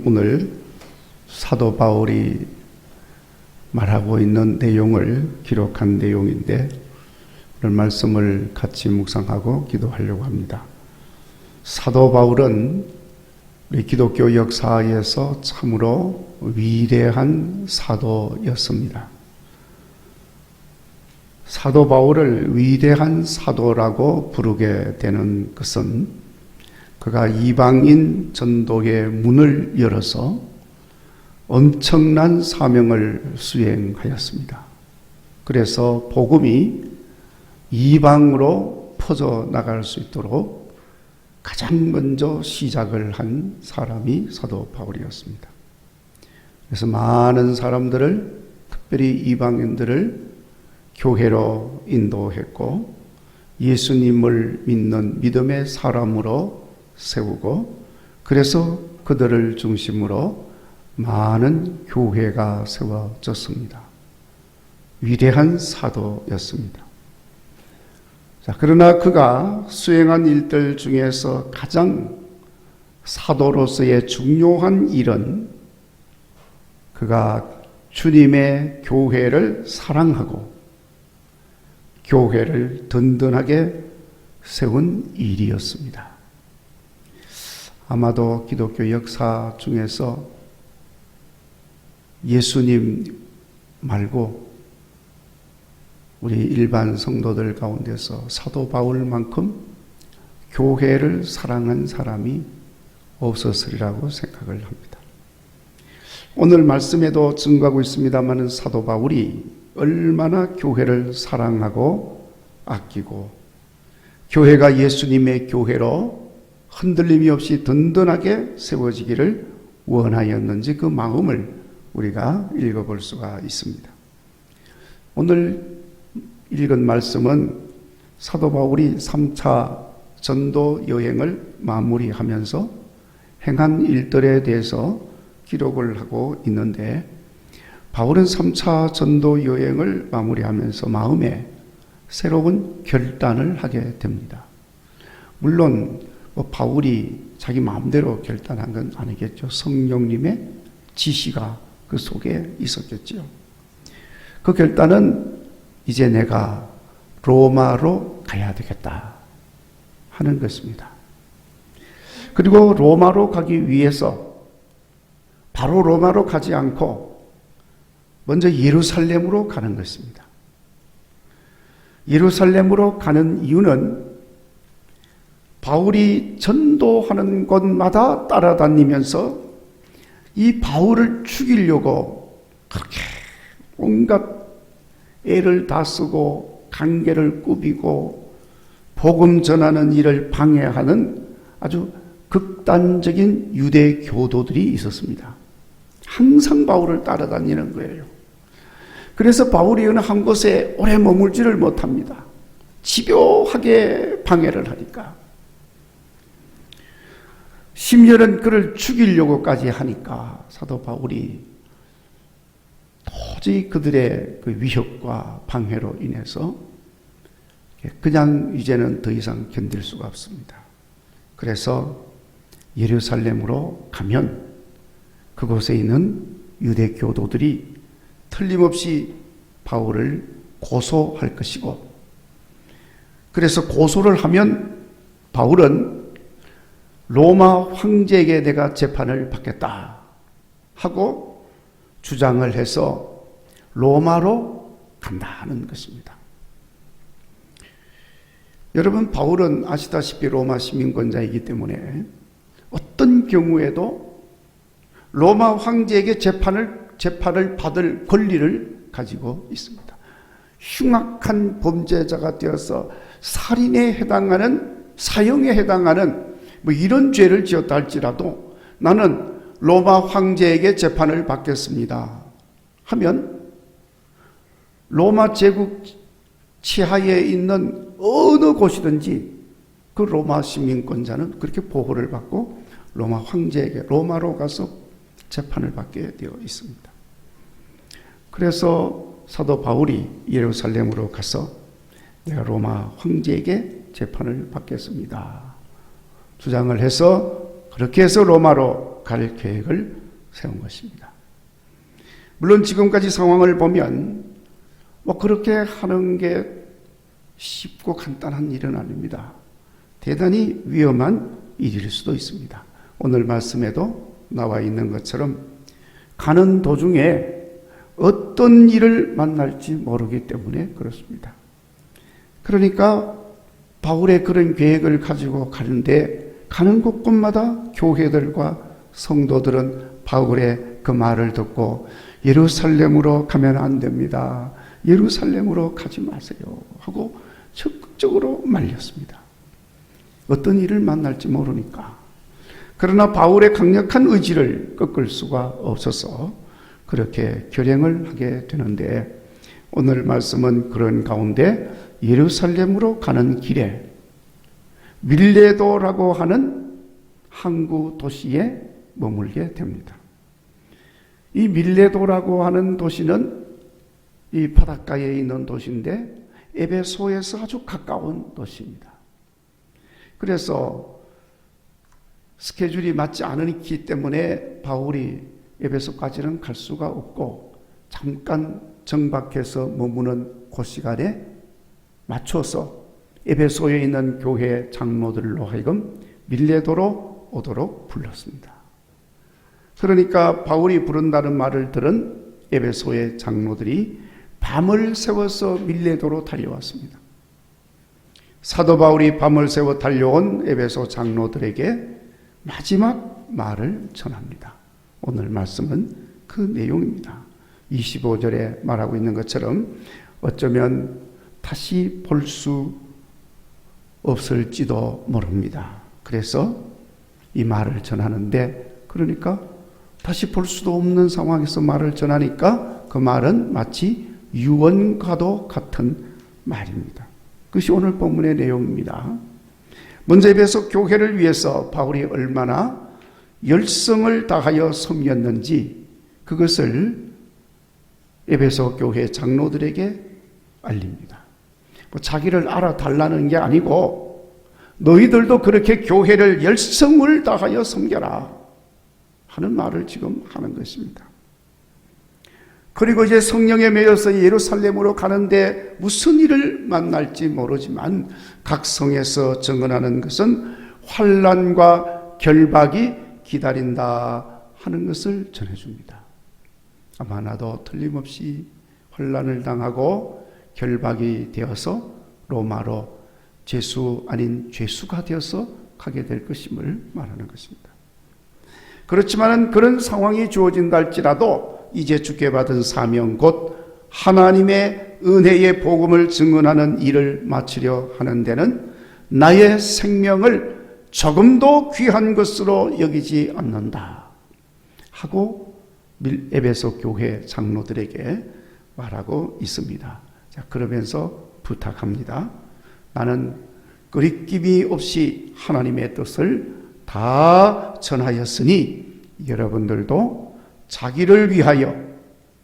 오늘 사도 바울이 말하고 있는 내용을 기록한 내용인데 오늘 말씀을 같이 묵상하고 기도하려고 합니다. 사도 바울은 우리 기독교 역사에서 참으로 위대한 사도였습니다. 사도 바울을 위대한 사도라고 부르게 되는 것은 그가 이방인 전도의 문을 열어서 엄청난 사명을 수행하였습니다. 그래서 복음이 이방으로 퍼져나갈 수 있도록 가장 먼저 시작을 한 사람이 사도 바울이었습니다. 그래서 많은 사람들을, 특별히 이방인들을 교회로 인도했고 예수님을 믿는 믿음의 사람으로 세우고, 그래서 그들을 중심으로 많은 교회가 세워졌습니다. 위대한 사도였습니다. 자, 그러나 그가 수행한 일들 중에서 가장 사도로서의 중요한 일은 그가 주님의 교회를 사랑하고 교회를 든든하게 세운 일이었습니다. 아마도 기독교 역사 중에서 예수님 말고 우리 일반 성도들 가운데서 사도 바울만큼 교회를 사랑한 사람이 없었으리라고 생각을 합니다. 오늘 말씀에도 증거하고 있습니다만 사도 바울이 얼마나 교회를 사랑하고 아끼고 교회가 예수님의 교회로 흔들림이 없이 든든하게 세워지기를 원하였는지 그 마음을 우리가 읽어볼 수가 있습니다. 오늘 읽은 말씀은 사도 바울이 3차 전도 여행을 마무리하면서 행한 일들에 대해서 기록을 하고 있는데, 바울은 3차 전도 여행을 마무리하면서 마음에 새로운 결단을 하게 됩니다. 물론 바울이 자기 마음대로 결단한 건 아니겠죠. 성령님의 지시가 그 속에 있었겠죠. 그 결단은 이제 내가 로마로 가야 되겠다 하는 것입니다. 그리고 로마로 가기 위해서 바로 로마로 가지 않고 먼저 예루살렘으로 가는 것입니다. 예루살렘으로 가는 이유는 바울이 전도하는 곳마다 따라다니면서 이 바울을 죽이려고 그렇게 온갖 애를 다 쓰고 관계를 꾸미고 복음 전하는 일을 방해하는 아주 극단적인 유대 교도들이 있었습니다. 항상 바울을 따라다니는 거예요. 그래서 바울이 어느 한 곳에 오래 머물지를 못합니다. 집요하게 방해를 하니까. 심지어는 그를 죽이려고까지 하니까 사도 바울이 도저히 그들의 그 위협과 방해로 인해서 그냥 이제는 더 이상 견딜 수가 없습니다. 그래서 예루살렘으로 가면 그곳에 있는 유대 교도들이 틀림없이 바울을 고소할 것이고, 그래서 고소를 하면 바울은 로마 황제에게 내가 재판을 받겠다 하고 주장을 해서 로마로 간다는 것입니다. 여러분, 바울은 아시다시피 로마 시민권자이기 때문에 어떤 경우에도 로마 황제에게 재판을 받을 권리를 가지고 있습니다. 흉악한 범죄자가 되어서 살인에 해당하는, 사형에 해당하는 이런 죄를 지었다 할지라도 나는 로마 황제에게 재판을 받겠습니다 하면 로마 제국 치하에 있는 어느 곳이든지 그 로마 시민권자는 그렇게 보호를 받고 로마 황제에게 로마로 가서 재판을 받게 되어 있습니다. 그래서 사도 바울이 예루살렘으로 가서 내가 로마 황제에게 재판을 받겠습니다 주장을 해서 그렇게 해서 로마로 갈 계획을 세운 것입니다. 물론 지금까지 상황을 보면 그렇게 하는 게 쉽고 간단한 일은 아닙니다. 대단히 위험한 일일 수도 있습니다. 오늘 말씀에도 나와 있는 것처럼 가는 도중에 어떤 일을 만날지 모르기 때문에 그렇습니다. 그러니까 바울의 그런 계획을 가지고 가는데 가는 곳곳마다 교회들과 성도들은 바울의 그 말을 듣고 예루살렘으로 가면 안 됩니다. 예루살렘으로 가지 마세요 하고 적극적으로 말렸습니다. 어떤 일을 만날지 모르니까. 그러나 바울의 강력한 의지를 꺾을 수가 없어서 그렇게 결행을 하게 되는데 오늘 말씀은 그런 가운데 예루살렘으로 가는 길에 밀레도라고 하는 항구 도시에 머물게 됩니다. 이 밀레도라고 하는 도시는 이 바닷가에 있는 도시인데 에베소에서 아주 가까운 도시입니다. 그래서 스케줄이 맞지 않기 때문에 바울이 에베소까지는 갈 수가 없고 잠깐 정박해서 머무는 그 시간에 맞춰서 에베소에 있는 교회 장로들로 하여금 밀레도로 오도록 불렀습니다. 그러니까 바울이 부른다는 말을 들은 에베소의 장로들이 밤을 세워서 밀레도로 달려왔습니다. 사도 바울이 밤을 세워 달려온 에베소 장로들에게 마지막 말을 전합니다. 오늘 말씀은 그 내용입니다. 25절에 말하고 있는 것처럼 어쩌면 다시 볼 수 없을지도 모릅니다. 그래서 이 말을 전하는데 그러니까 다시 볼 수도 없는 상황에서 말을 전하니까 그 말은 마치 유언과도 같은 말입니다. 그것이 오늘 본문의 내용입니다. 먼저 에베소 교회를 위해서 바울이 얼마나 열성을 다하여 섬겼는지 그것을 에베소 교회 장로들에게 알립니다. 자기를 알아달라는 게 아니고 너희들도 그렇게 교회를 열성을 다하여 섬겨라 하는 말을 지금 하는 것입니다. 그리고 이제 성령에 매여서 예루살렘으로 가는데 무슨 일을 만날지 모르지만 각 성에서 증언하는 것은 환난과 결박이 기다린다 하는 것을 전해줍니다. 아마 나도 틀림없이 환난을 당하고 결박이 되어서 로마로 죄수 아닌 죄수가 되어서 가게 될 것임을 말하는 것입니다. 그렇지만 그런 상황이 주어진다 할지라도 이제 주께 받은 사명 곧 하나님의 은혜의 복음을 증언하는 일을 마치려 하는 데는 나의 생명을 조금도 귀한 것으로 여기지 않는다 하고 에베소 교회 장로들에게 말하고 있습니다. 자, 그러면서 부탁합니다. 나는 끄리낌이 없이 하나님의 뜻을 다 전하였으니 여러분들도 자기를 위하여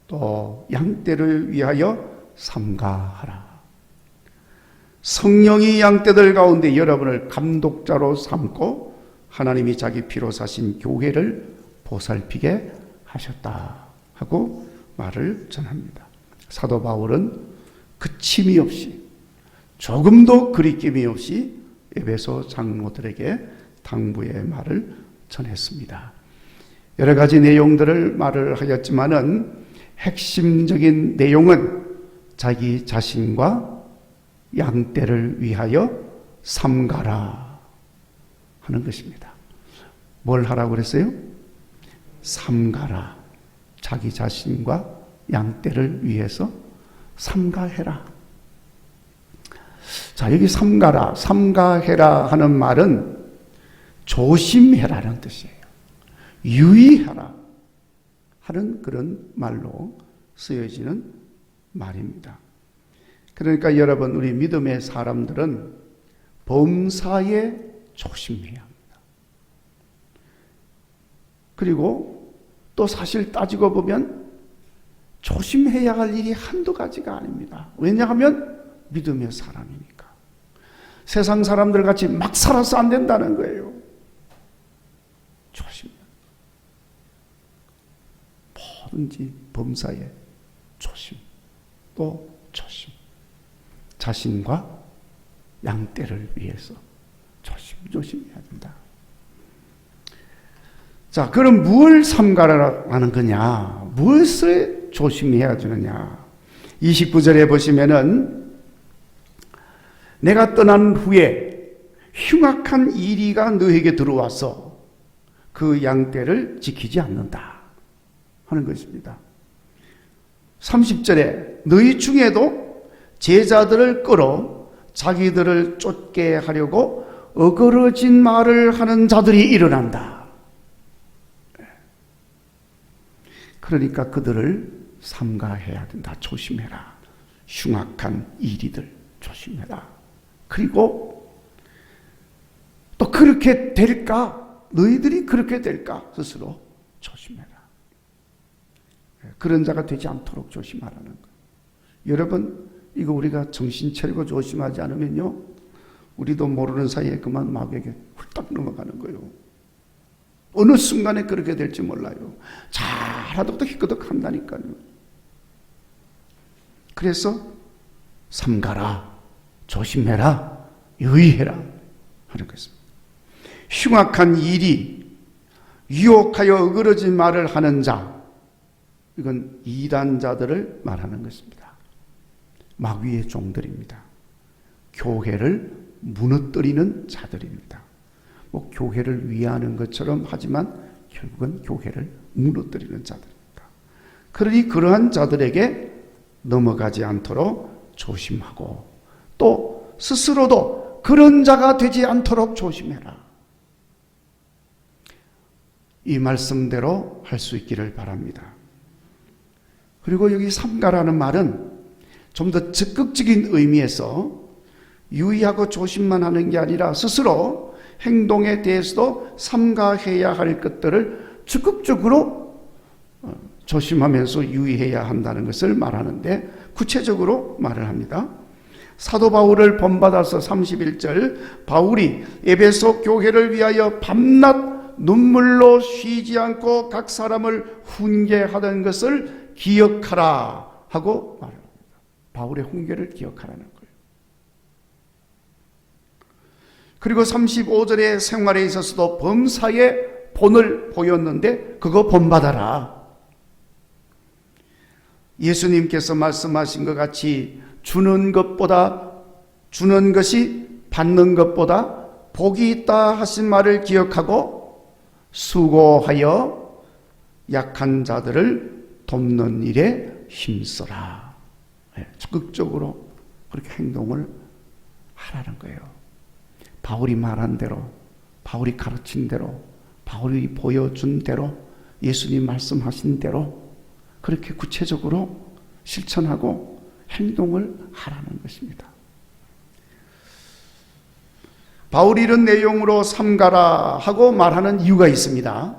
또 양떼를 위하여 삼가하라. 성령이 양떼들 가운데 여러분을 감독자로 삼고 하나님이 자기 피로 사신 교회를 보살피게 하셨다 하고 말을 전합니다. 사도 바울은 그침이 없이 조금도 그리낌이 없이 에베소 장로들에게 당부의 말을 전했습니다. 여러 가지 내용들을 말을 하였지만은 핵심적인 내용은 자기 자신과 양떼를 위하여 삼가라 하는 것입니다. 뭘 하라고 그랬어요? 삼가라. 자기 자신과 양떼를 위해서 삼가해라. 자, 여기 삼가라, 삼가해라 하는 말은 조심해라는 뜻이에요. 유의해라 하는 그런 말로 쓰여지는 말입니다. 그러니까 여러분, 우리 믿음의 사람들은 범사에 조심해야 합니다. 그리고 또 사실 따지고 보면 조심해야 할 일이 한두 가지가 아닙니다. 왜냐하면 믿음의 사람이니까. 세상 사람들 같이 막 살아서 안 된다는 거예요. 조심. 뭐든지 범사에 조심, 또 조심. 자신과 양떼를 위해서 조심조심해야 된다. 자, 그럼 무엇을 삼가라는 거냐? 무엇을 조심해야 되느냐? 29절에 보시면은 내가 떠난 후에 흉악한 이리가 너에게 들어와서 그 양떼를 지키지 않는다 하는 것입니다. 30절에 너희 중에도 제자들을 끌어 자기들을 쫓게 하려고 어그러진 말을 하는 자들이 일어난다. 그러니까 그들을 삼가해야 된다. 조심해라. 흉악한 이리들 조심해라. 그리고 또 그렇게 될까? 너희들이 그렇게 될까? 스스로 조심해라. 그런 자가 되지 않도록 조심하라는 거예요. 여러분, 이거 우리가 정신 차리고 조심하지 않으면요, 우리도 모르는 사이에 그만 마귀에게 훌떡 넘어가는 거예요. 어느 순간에 그렇게 될지 몰라요. 잘하다가 희끄덕 한다니까요. 그래서 삼가라, 조심해라, 유의해라 하는 것입니다. 흉악한 일이 유혹하여 어그러진 말을 하는 자, 이건 이단자들을 말하는 것입니다. 마귀의 종들입니다. 교회를 무너뜨리는 자들입니다. 뭐 교회를 위하는 것처럼 하지만 결국은 교회를 무너뜨리는 자들입니다. 그러니 그러한 자들에게 넘어가지 않도록 조심하고 또 스스로도 그런 자가 되지 않도록 조심해라. 이 말씀대로 할 수 있기를 바랍니다. 그리고 여기 삼가라는 말은 좀 더 적극적인 의미에서 유의하고 조심만 하는 게 아니라 스스로 행동에 대해서도 삼가해야 할 것들을 적극적으로 조심하면서 유의해야 한다는 것을 말하는데 구체적으로 말을 합니다. 사도 바울을 본받아서 31절 바울이 에베소 교회를 위하여 밤낮 눈물로 쉬지 않고 각 사람을 훈계하던 것을 기억하라 하고 말합니다. 바울의 훈계를 기억하라는 거예요. 그리고 35절의 생활에 있어서도 범사의 본을 보였는데 그거 본받아라. 예수님께서 말씀하신 것 같이 주는 것이 받는 것보다 복이 있다 하신 말을 기억하고 수고하여 약한 자들을 돕는 일에 힘써라. 적극적으로 그렇게 행동을 하라는 거예요. 바울이 말한 대로, 바울이 가르친 대로, 바울이 보여준 대로, 예수님 말씀하신 대로 그렇게 구체적으로 실천하고 행동을 하라는 것입니다. 바울이 이런 내용으로 삼가라 하고 말하는 이유가 있습니다.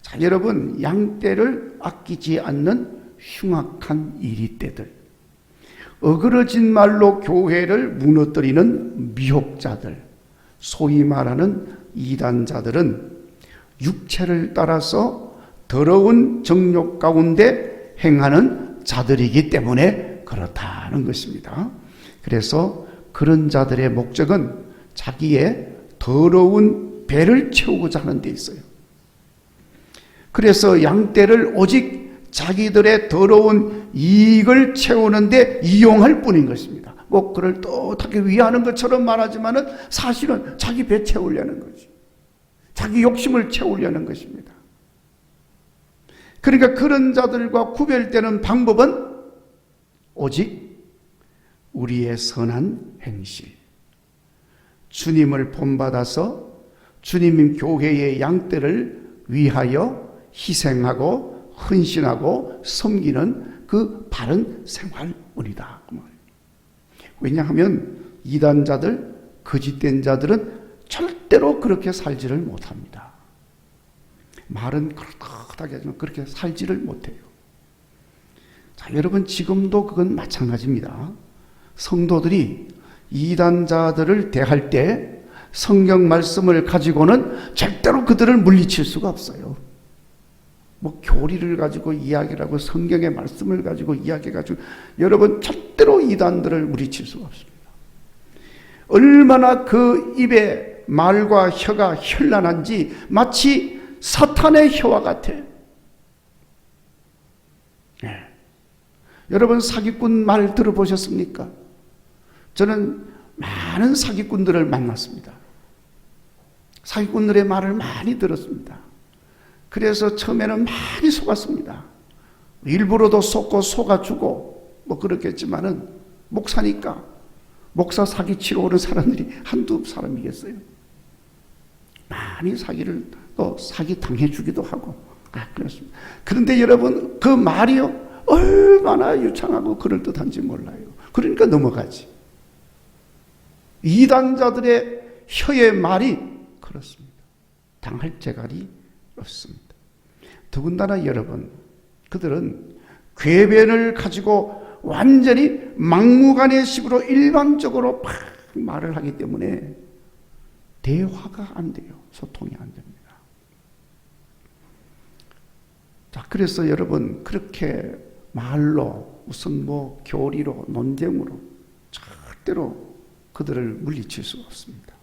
자, 여러분, 양떼를 아끼지 않는 흉악한 이리떼들, 어그러진 말로 교회를 무너뜨리는 미혹자들, 소위 말하는 이단자들은 육체를 따라서 더러운 정욕 가운데 행하는 자들이기 때문에 그렇다는 것입니다. 그래서 그런 자들의 목적은 자기의 더러운 배를 채우고자 하는 데 있어요. 그래서 양떼를 오직 자기들의 더러운 이익을 채우는데 이용할 뿐인 것입니다. 뭐 그를 떳하게 위하는 것처럼 말하지만은 사실은 자기 배 채우려는 거지. 자기 욕심을 채우려는 것입니다. 그러니까 그런 자들과 구별되는 방법은 오직 우리의 선한 행실, 주님을 본받아서 주님 교회의 양떼를 위하여 희생하고 헌신하고 섬기는 그 바른 생활뿐이다. 왜냐하면 이단자들, 거짓된 자들은 절대로 그렇게 살지를 못합니다. 말은 그렇다게 하지만 그렇게 살지를 못해요. 자, 여러분, 지금도 그건 마찬가지입니다. 성도들이 이단자들을 대할 때 성경 말씀을 가지고는 절대로 그들을 물리칠 수가 없어요. 뭐 교리를 가지고 이야기를 하고 성경의 말씀을 가지고 이야기해가지고 여러분 절대로 이단들을 물리칠 수가 없습니다. 얼마나 그 입에 말과 혀가 현란한지 마치 사탄의 혀와 같아. 네. 여러분 사기꾼 말 들어보셨습니까? 저는 많은 사기꾼들을 만났습니다. 사기꾼들의 말을 많이 들었습니다. 그래서 처음에는 많이 속았습니다. 일부러도 속고 속아주고 뭐 그렇겠지만은 목사니까 목사 사기치러 오는 사람들이 한두 사람이겠어요. 많이 사기를 또 사기 당해주기도 하고 그렇습니다. 그런데 여러분 그 말이요 얼마나 유창하고 그럴듯한지 몰라요. 그러니까 넘어가지. 이단자들의 혀의 말이 그렇습니다. 당할 재갈이 없습니다. 더군다나 여러분 그들은 궤변을 가지고 완전히 막무가내식으로 일방적으로 막 말을 하기 때문에 대화가 안 돼요. 소통이 안 됩니다. 자, 그래서 여러분 그렇게 말로 무슨 뭐 교리로 논쟁으로 절대로 그들을 물리칠 수가 없습니다.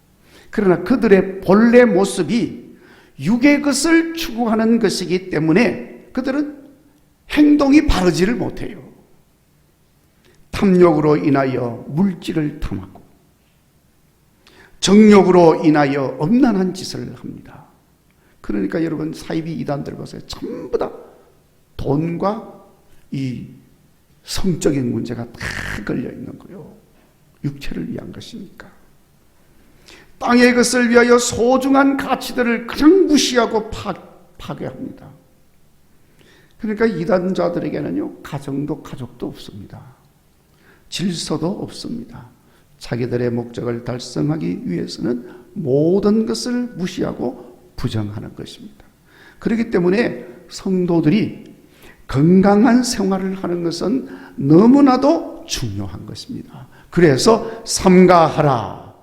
그러나 그들의 본래 모습이 육의 것을 추구하는 것이기 때문에 그들은 행동이 바르지를 못해요. 탐욕으로 인하여 물질을 탐하고 정욕으로 인하여 엄난한 짓을 합니다. 그러니까 여러분 사이비 이단들 보세요. 전부 다 돈과 이 성적인 문제가 다 걸려 있는 거예요. 육체를 위한 것이니까. 땅의 것을 위하여 소중한 가치들을 그냥 무시하고 파괴합니다. 그러니까 이단자들에게는요 가정도 가족도 없습니다. 질서도 없습니다. 자기들의 목적을 달성하기 위해서는 모든 것을 무시하고 부정하는 것입니다. 그렇기 때문에 성도들이 건강한 생활을 하는 것은 너무나도 중요한 것입니다. 그래서 삼가하라,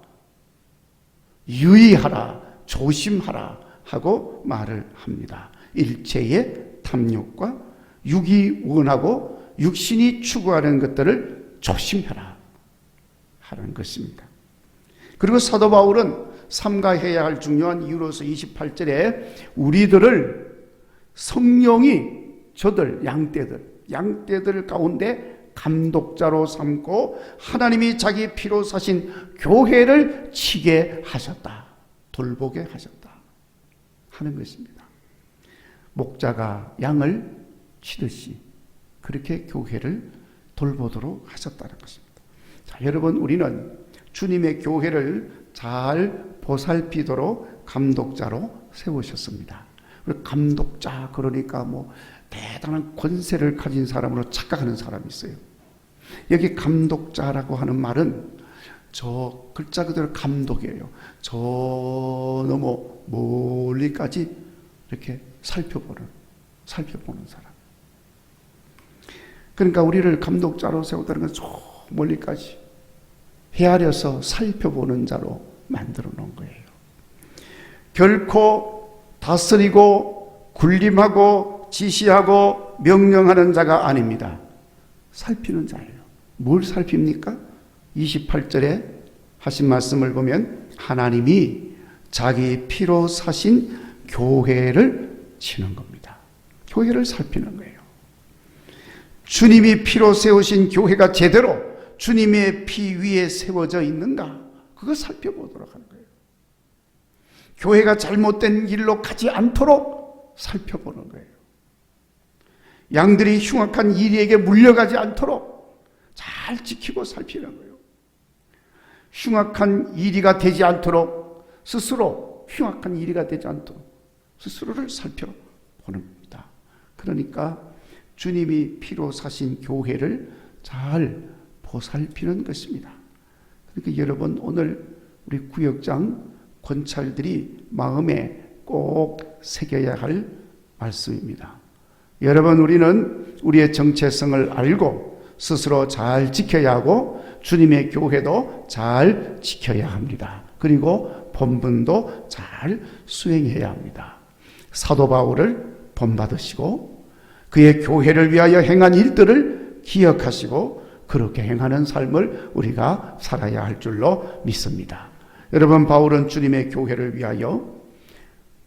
유의하라, 조심하라 하고 말을 합니다. 일체의 탐욕과 육이 원하고 육신이 추구하는 것들을 조심해라 하는 것입니다. 그리고 사도 바울은 삼가해야 할 중요한 이유로서 28절에 우리들을 성령이 저들 양떼들 가운데 감독자로 삼고 하나님이 자기 피로 사신 교회를 치게 하셨다. 돌보게 하셨다 하는 것입니다. 목자가 양을 치듯이 그렇게 교회를 돌보도록 하셨다는 것입니다. 자, 여러분 우리는 주님의 교회를 잘 보살피도록 감독자로 세우셨습니다. 감독자 그러니까 뭐 대단한 권세를 가진 사람으로 착각하는 사람이 있어요. 여기 감독자라고 하는 말은 저 글자 그대로 감독이에요. 저 너무 멀리까지 이렇게 살펴보는 사람. 그러니까 우리를 감독자로 세우다는 건 저 멀리까지 헤아려서 살펴보는 자로 만들어 놓은 거예요. 결코 다스리고 군림하고 지시하고 명령하는 자가 아닙니다. 살피는 자예요. 뭘 살핍니까? 28절에 하신 말씀을 보면 하나님이 자기 피로 사신 교회를 치는 겁니다. 교회를 살피는 거예요. 주님이 피로 세우신 교회가 제대로 주님의 피 위에 세워져 있는가? 그거 살펴보도록 하는 거예요. 교회가 잘못된 길로 가지 않도록 살펴보는 거예요. 양들이 흉악한 이리에게 물려가지 않도록 잘 지키고 살피는 거예요. 흉악한 이리가 되지 않도록 스스로 흉악한 이리가 되지 않도록 스스로를 살펴보는 겁니다. 그러니까 주님이 피로 사신 교회를 잘 보살피는 것입니다. 그러니까 여러분 오늘 우리 구역장 권찰들이 마음에 꼭 새겨야 할 말씀입니다. 여러분 우리는 우리의 정체성을 알고 스스로 잘 지켜야 하고 주님의 교회도 잘 지켜야 합니다. 그리고 본분도 잘 수행해야 합니다. 사도 바울을 본받으시고 그의 교회를 위하여 행한 일들을 기억하시고 그렇게 행하는 삶을 우리가 살아야 할 줄로 믿습니다. 여러분, 바울은 주님의 교회를 위하여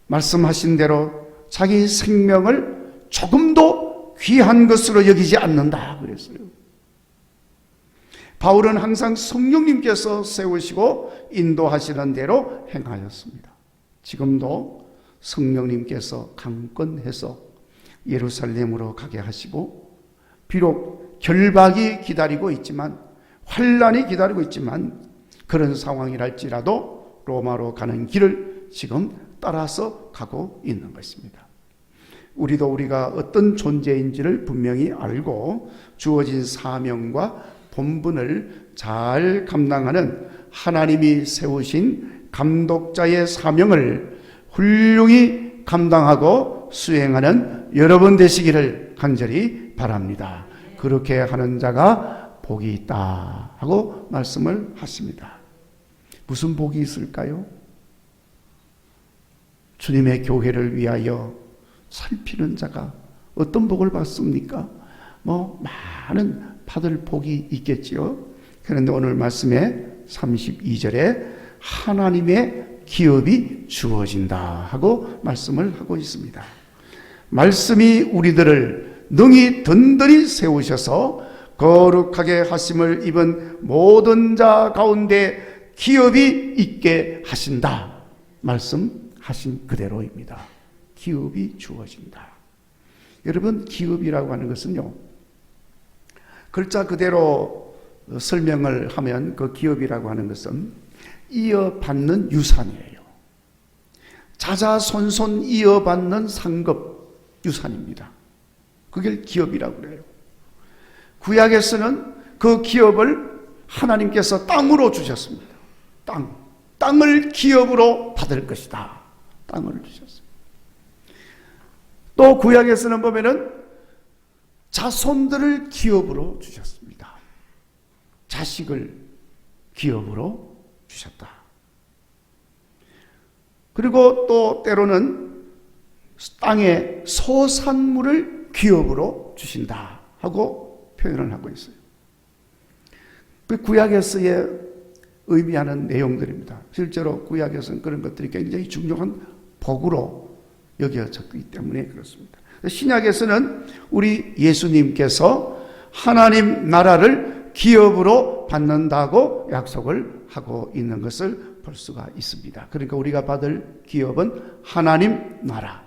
말씀하신 대로 자기 생명을 조금도 귀한 것으로 여기지 않는다 그랬어요. 바울은 항상 성령님께서 세우시고 인도하시는 대로 행하였습니다. 지금도 성령님께서 강권해서 예루살렘으로 가게 하시고 비록 결박이 기다리고 있지만, 환란이 기다리고 있지만 그런 상황이랄지라도 로마로 가는 길을 지금 따라서 가고 있는 것입니다. 우리가 어떤 존재인지를 분명히 알고 주어진 사명과 본분을 잘 감당하는 하나님이 세우신 감독자의 사명을 훌륭히 감당하고 수행하는 여러분 되시기를 간절히 바랍니다. 그렇게 하는 자가 복이 있다 하고 말씀을 하십니다. 무슨 복이 있을까요? 주님의 교회를 위하여 살피는 자가 어떤 복을 받습니까? 많은 받을 복이 있겠지요. 그런데 오늘 말씀에 32절에 하나님의 기업이 주어진다 하고 말씀을 하고 있습니다. 말씀이 우리들을 능히 든든히 세우셔서 거룩하게 하심을 입은 모든 자 가운데 기업이 있게 하신다. 말씀하신 그대로입니다. 기업이 주어진다. 여러분, 기업이라고 하는 것은요, 글자 그대로 설명을 하면 그 기업이라고 하는 것은 이어받는 유산이에요. 자자손손 이어받는 상급 유산입니다. 그게 기업이라고 그래요. 구약에서는 그 기업을 하나님께서 땅으로 주셨습니다. 땅을 기업으로 받을 것이다. 땅을 주셨어요. 또 구약에서는 보면은 자손들을 기업으로 주셨습니다. 자식을 기업으로 주셨다. 그리고 또 때로는 땅의 소산물을 기업으로 주신다 하고 표현을 하고 있어요. 그 구약에서의 의미하는 내용들입니다. 실제로 구약에서는 그런 것들이 굉장히 중요한 복으로 여겨졌기 때문에 그렇습니다. 신약에서는 우리 예수님께서 하나님 나라를 기업으로 받는다고 약속을 하고 있는 것을 볼 수가 있습니다. 그러니까 우리가 받을 기업은 하나님 나라.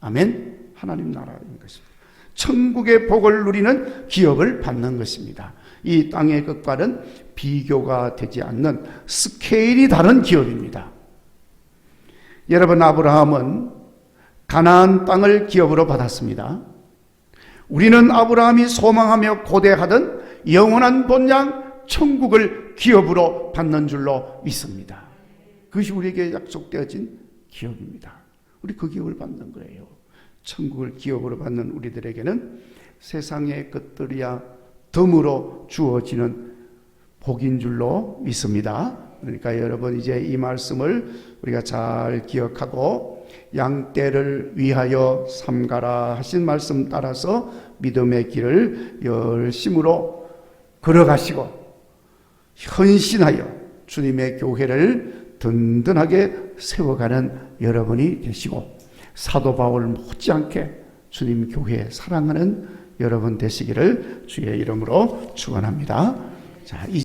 아멘. 하나님 나라인 것입니다. 천국의 복을 누리는 기업을 받는 것입니다. 이 땅의 것과는 비교가 되지 않는 스케일이 다른 기업입니다. 여러분, 아브라함은 가나안 땅을 기업으로 받았습니다. 우리는 아브라함이 소망하며 고대하던 영원한 본향 천국을 기업으로 받는 줄로 믿습니다. 그것이 우리에게 약속되어진 기업입니다. 우리 그 기업을 받는 거예요. 천국을 기업으로 받는 우리들에게는 세상의 것들이야 덤으로 주어지는 복인 줄로 믿습니다. 그러니까 여러분, 이제 이 말씀을 우리가 잘 기억하고 양떼를 위하여 삼가라 하신 말씀 따라서 믿음의 길을 열심으로 걸어가시고 헌신하여 주님의 교회를 든든하게 세워가는 여러분이 되시고, 사도 바울 못지않게 주님 교회 사랑하는 여러분 되시기를 주의 이름으로 축원합니다. 자,